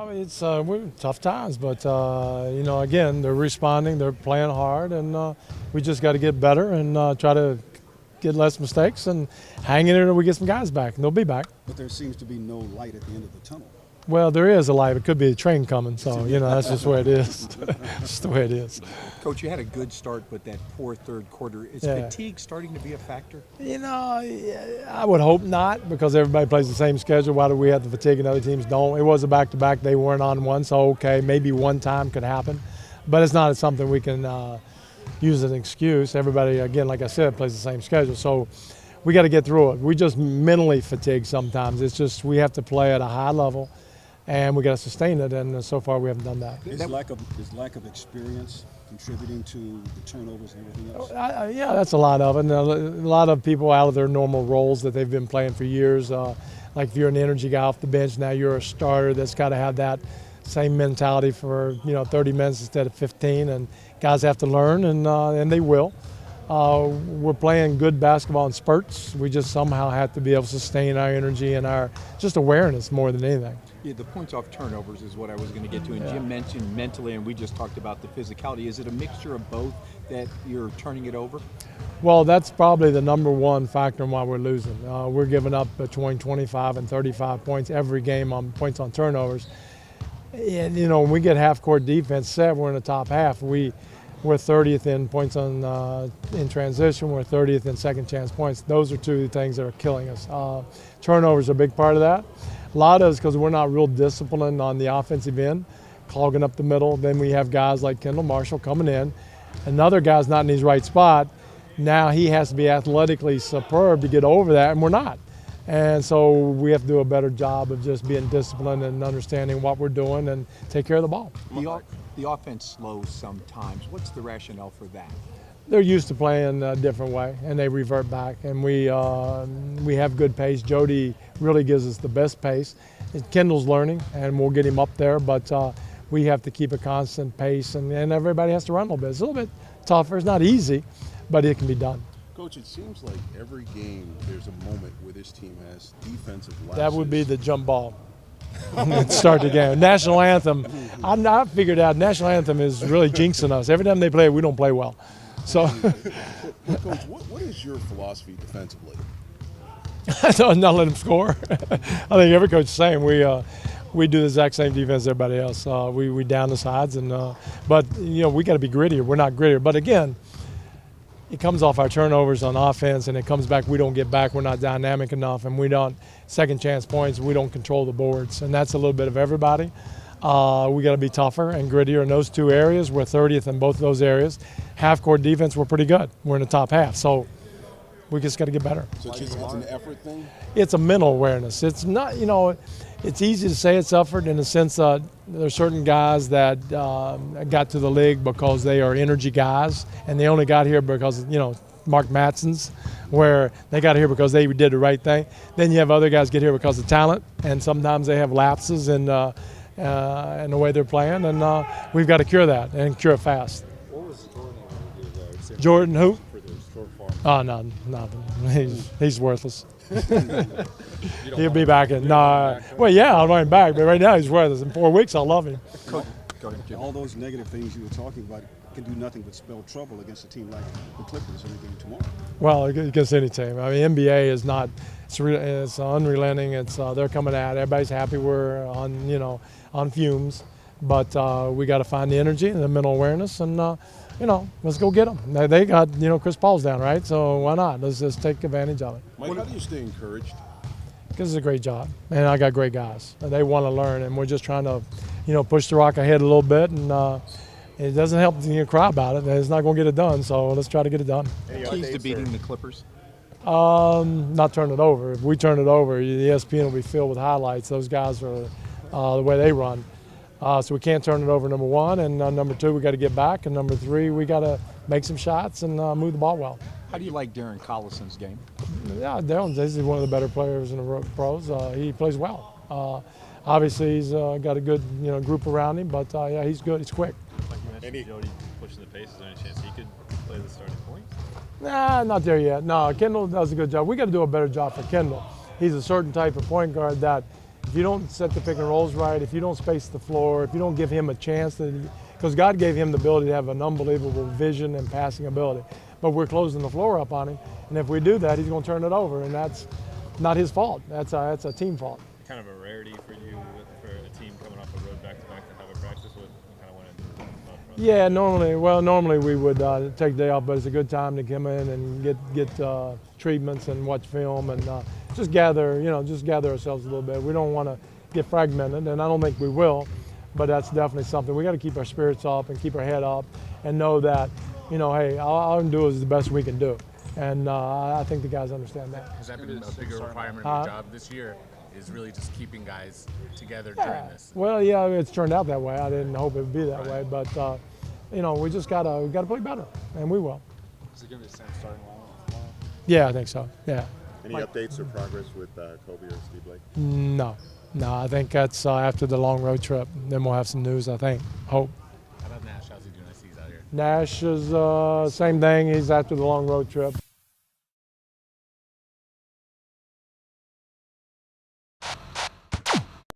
It's we're tough times, but again, they're responding, they're playing hard, and we just got to get better and try to get less mistakes and hang in there until we get some guys back, and they'll be back. But there seems to be no light at the end of the tunnel. Well, there is a light. It could be a train coming, so that's just the way it is. Just the way it is. Coach, you had a good start, but that poor third quarter. Is fatigue starting to be a factor? I would hope not, because everybody plays the same schedule. Why do we have the fatigue and other teams don't? It was a back-to-back. They weren't on one, so okay, maybe one time could happen. But it's not something we can use as an excuse. Everybody, again, like I said, plays the same schedule. So we got to get through it. We just mentally fatigue sometimes. It's just we have to play at a high level, and we got to sustain it, and so far we haven't done that. Is lack of experience contributing to the turnovers and everything else? Yeah, that's a lot of it. And a lot of people out of their normal roles that they've been playing for years. Like if you're an energy guy off the bench, now you're a starter that's got to have that same mentality for 30 minutes instead of 15. And guys have to learn, and they will. We're playing good basketball in spurts. We just somehow have to be able to sustain our energy and our just awareness more than anything. Yeah, the points off turnovers is what I was going to get to. And Jim mentioned mentally, and we just talked about the physicality. Is it a mixture of both that you're turning it over? Well, that's probably the number one factor in why we're losing. We're giving up between 25 and 35 points every game on points on turnovers. And, when we get half-court defense set, we're in the top half. We're 30th in points on in transition. We're 30th in second chance points. Those are two things that are killing us. Turnovers are a big part of that. A lot of it is because we're not real disciplined on the offensive end, clogging up the middle. Then we have guys like Kendall Marshall coming in. Another guy's not in his right spot. Now he has to be athletically superb to get over that, and we're not. And so we have to do a better job of just being disciplined and understanding what we're doing and take care of the ball. The offense slows sometimes. What's the rationale for that? They're used to playing a different way, and they revert back. And we have good pace. Jody really gives us the best pace. Kendall's learning, and we'll get him up there. But we have to keep a constant pace, and everybody has to run a little bit. It's a little bit tougher. It's not easy, but it can be done. Coach, it seems like every game there's a moment where this team has defensive lapses. That would be the jump ball. Start the game. National anthem. I figured out national anthem is really jinxing us. Every time they play, we don't play well. So, Coach, what is your philosophy defensively? not let them score. I think every coach is the same. We do the exact same defense as everybody else. We down the sides, but we got to be grittier. We're not grittier. But again, it comes off our turnovers on offense, and it comes back. We don't get back. We're not dynamic enough, and we don't second chance points. We don't control the boards, and that's a little bit of everybody. We got to be tougher and grittier in those two areas. We're 30th in both of those areas. Half-court defense, we're pretty good. We're in the top half, so we just got to get better. So it's an effort thing? It's a mental awareness. It's not, it's easy to say it's effort in the sense that there's certain guys that got to the league because they are energy guys, and they only got here because, Mark Matson's, where they got here because they did the right thing. Then you have other guys get here because of talent, and sometimes they have lapses in the way they're playing, and we've got to cure that and cure it fast. What was Jordan able to do? Jordan who? For the short farm. Oh, no, nothing. He's worthless. He'll be back in. No, well, yeah, I'll want him back, but right now he's worthless. In 4 weeks, I'll love him. Go ahead, Jim. All those negative things you were talking about can do nothing but spell trouble against a team like the Clippers in the game tomorrow. Well, against any team. I mean, NBA is not. It's unrelenting. They're coming at it. Everybody's happy. We're on fumes, but we got to find the energy and the mental awareness, and let's go get them. They got Chris Paul's down, right? So why not? Let's just take advantage of it. Mike, how do you stay encouraged? Because it's a great job, and I got great guys. And they want to learn, and we're just trying to, push the rock ahead a little bit, and it doesn't help to cry about it. It's not going to get it done, so let's try to get it done. Keys to beating the Clippers? Not turn it over. If we turn it over, the ESPN will be filled with highlights. Those guys are the way they run. So we can't turn it over, number one. And number two, we got to get back. And number three, we got to make some shots and move the ball well. How do you like Darren Collison's game? Yeah, Darren, he's one of the better players in the pros. He plays well. Obviously, he's got a good group around him, but yeah, he's good. He's quick. Like you mentioned, Jody pushing the pace. Is there any chance he could play the starting point? Nah, not there yet. No, Kendall does a good job. We got to do a better job for Kendall. He's a certain type of point guard that if you don't set the pick and rolls right, if you don't space the floor, if you don't give him a chance, because God gave him the ability to have an unbelievable vision and passing ability, but we're closing the floor up on him, and if we do that, he's going to turn it over, and that's not his fault. That's a team fault. Kind of a rarity for you for a team coming off a road back-to-back to have a practice with. You kind of want to. Yeah, normally we would take a day off, but it's a good time to come in and get treatments and watch film and just gather ourselves a little bit. We don't want to get fragmented, and I don't think we will, but that's definitely something. We got to keep our spirits up and keep our head up and know that, hey, all we can do is the best we can do, and I think the guys understand that. Has that been a bigger requirement of your job this year? Is really just keeping guys together during this? Well, yeah, it's turned out that way. I didn't hope it would be that way, but we just gotta play better, and we will. Is it going to be the same starting lineup tomorrow? Yeah, I think so. Yeah. Any updates or progress with Kobe or Steve Blake? No, I think that's after the long road trip. Then we'll have some news, I think. Hope. How about Nash? How's he doing? I see he's out here. Nash is same thing. He's after the long road trip.